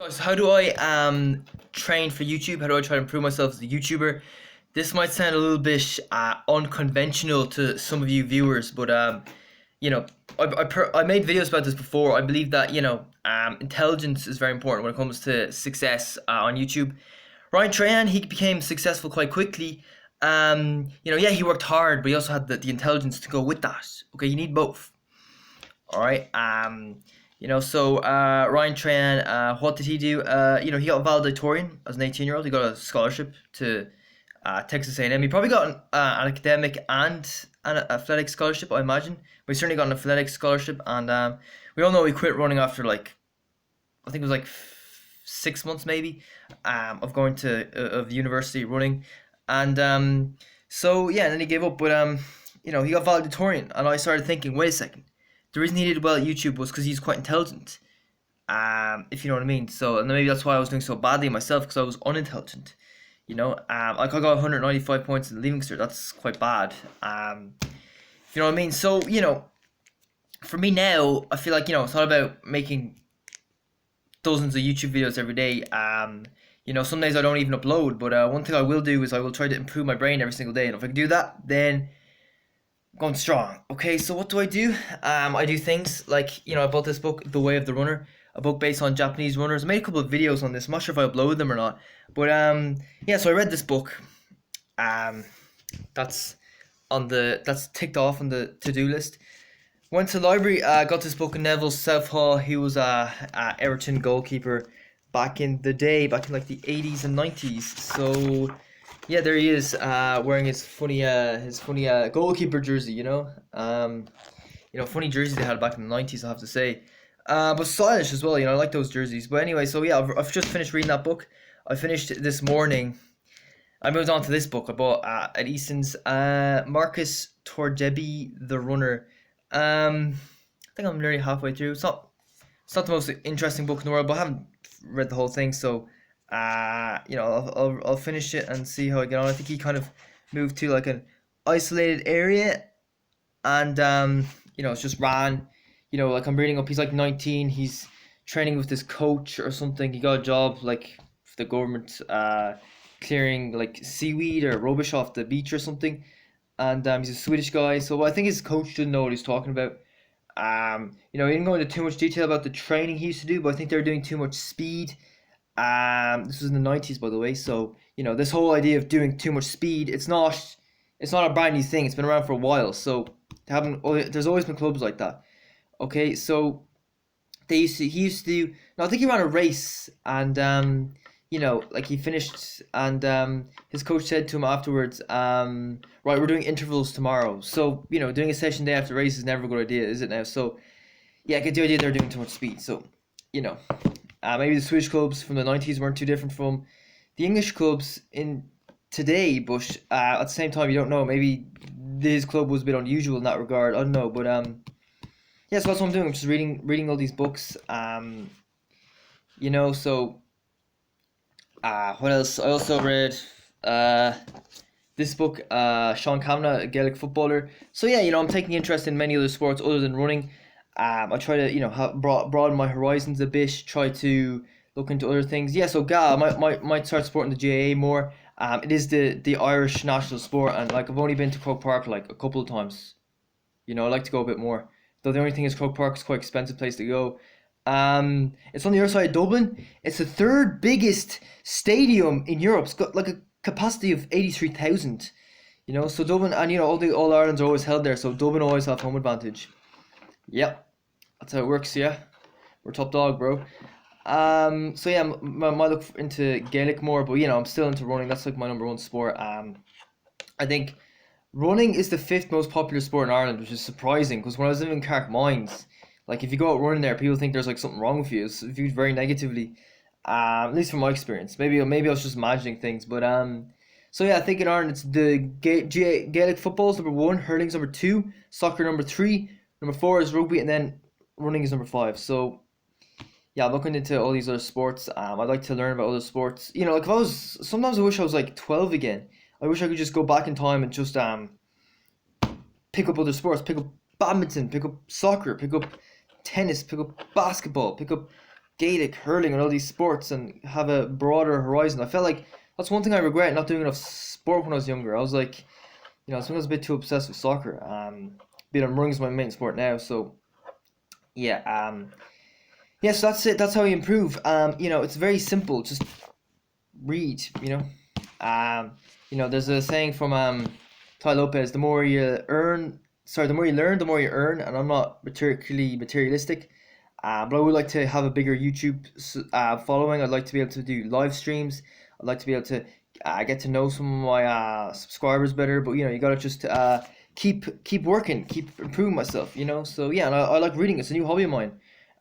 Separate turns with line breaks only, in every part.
So how do I train for YouTube? How do I try to improve myself as a YouTuber? This might sound a little bit unconventional to some of you viewers, but you know, I made videos about this before. I believe that intelligence is very important when it comes to success on YouTube. Ryan Trahan, he became successful quite quickly. Yeah, he worked hard, but he also had the intelligence to go with that. Okay, you need both. All right. Ryan Tran, what did he do? He got valedictorian as an 18-year-old. He got a scholarship to Texas A&M. He probably got an academic and an athletic scholarship, I imagine. But he certainly got an athletic scholarship, and we all know he quit running after I think it was 6 months maybe, of going to of university running, and and then he gave up. But he got valedictorian, and I started thinking, wait a second, the reason he did well at YouTube was because he's quite intelligent. If you know what I mean. So, and maybe that's why I was doing so badly myself, because I was unintelligent. I got 195 points in the Leaving Cert. That's quite bad. If you know what I mean. So, for me now, I feel like it's not about making dozens of YouTube videos every day. Some days I don't even upload, but one thing I will do is I will try to improve my brain every single day, and if I can do that, then going strong. Okay, so what do I do? I do things like, I bought this book, The Way of the Runner, a book based on Japanese runners. I made a couple of videos on this. I'm not sure if I uploaded them or not. But so I read this book. That's that's ticked off on the to-do list. Went to the library, got this book of Neville Southall. He was a Everton goalkeeper back in the day, back in the 80s and 90s. So yeah, there he is, wearing his funny goalkeeper jersey. Funny jerseys they had back in the 90s, I have to say. But stylish as well. I like those jerseys. But anyway, so yeah, I've just finished reading that book. I finished it this morning. I moved on to this book I bought at Easton's. Marcus Tordebi, The Runner. I think I'm nearly halfway through. It's not the most interesting book in the world, but I haven't read the whole thing, so I'll finish it and see how I get on. I think he kind of moved to an isolated area, and it's just ran. I'm reading up. He's 19. He's training with this coach or something. He got a job for the government, clearing seaweed or rubbish off the beach or something. And he's a Swedish guy, so I think his coach didn't know what he's talking about. He didn't go into too much detail about the training he used to do, but I think they were doing too much speed. This was in the 90s, by the way. So this whole idea of doing too much speed, it's not a brand new thing. It's been around for a while. So there's always been clubs like that. Okay, so he used to do. No, I think he ran a race, and he finished, and his coach said to him afterwards, right, we're doing intervals tomorrow. So doing a session day after race is never a good idea, is it now? So yeah, I get the idea they're doing too much speed. So maybe the Swedish clubs from the 90s weren't too different from the English clubs in today, but at the same time, you don't know. Maybe his club was a bit unusual in that regard. I don't know, but yeah, so that's what I'm doing. I'm just reading all these books. So what else? I also read this book, Sean Kavanagh, a Gaelic footballer. So yeah, I'm taking interest in many other sports other than running. I try to broaden my horizons a bit. Try to look into other things. Yeah, so I might start supporting the GAA more. It is the Irish national sport, and I've only been to Croke Park a couple of times. I like to go a bit more. Though the only thing is Croke Park is quite an expensive place to go. It's on the other side of Dublin. It's the third biggest stadium in Europe. It's got a capacity of 83,000. So Dublin, and all Ireland's are always held there, so Dublin always have home advantage. Yep, that's how it works. Yeah, we're top dog, bro. So yeah, I might look into Gaelic more, but I'm still into running. That's my number one sport. I think running is the fifth most popular sport in Ireland, which is surprising, because when I was living in Carrickmines, if you go out running there, people think there's something wrong with you. It's viewed very negatively, at least from my experience. Maybe I was just imagining things, but so yeah, I think in Ireland it's the Gaelic football is number one, hurling's number two, soccer number three, number four is rugby, and then running is number five. So yeah, I'm looking into all these other sports. I'd like to learn about other sports. If sometimes I wish I was 12 again. I wish I could just go back in time and just pick up other sports, pick up badminton, pick up soccer, pick up tennis, pick up basketball, pick up Gaelic, hurling, and all these sports and have a broader horizon. I felt like that's one thing I regret not doing enough sport when I was younger. I was like, sometimes I was a bit too obsessed with soccer. Being running's my main sport now, so yeah. Yeah, so that's it. That's how you improve. It's very simple. Just read. There's a saying from Ty Lopez: the more you earn, sorry, the more you learn, the more you earn. And I'm not particularly materialistic, but I would like to have a bigger YouTube following. I'd like to be able to do live streams. I'd like to be able to get to know some of my subscribers better. But you gotta just keep working, keep improving myself. So yeah, and I like reading. It's a new hobby of mine.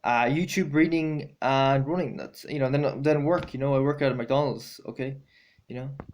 YouTube, reading, and running. That's then work. I work at McDonald's. Okay, you know.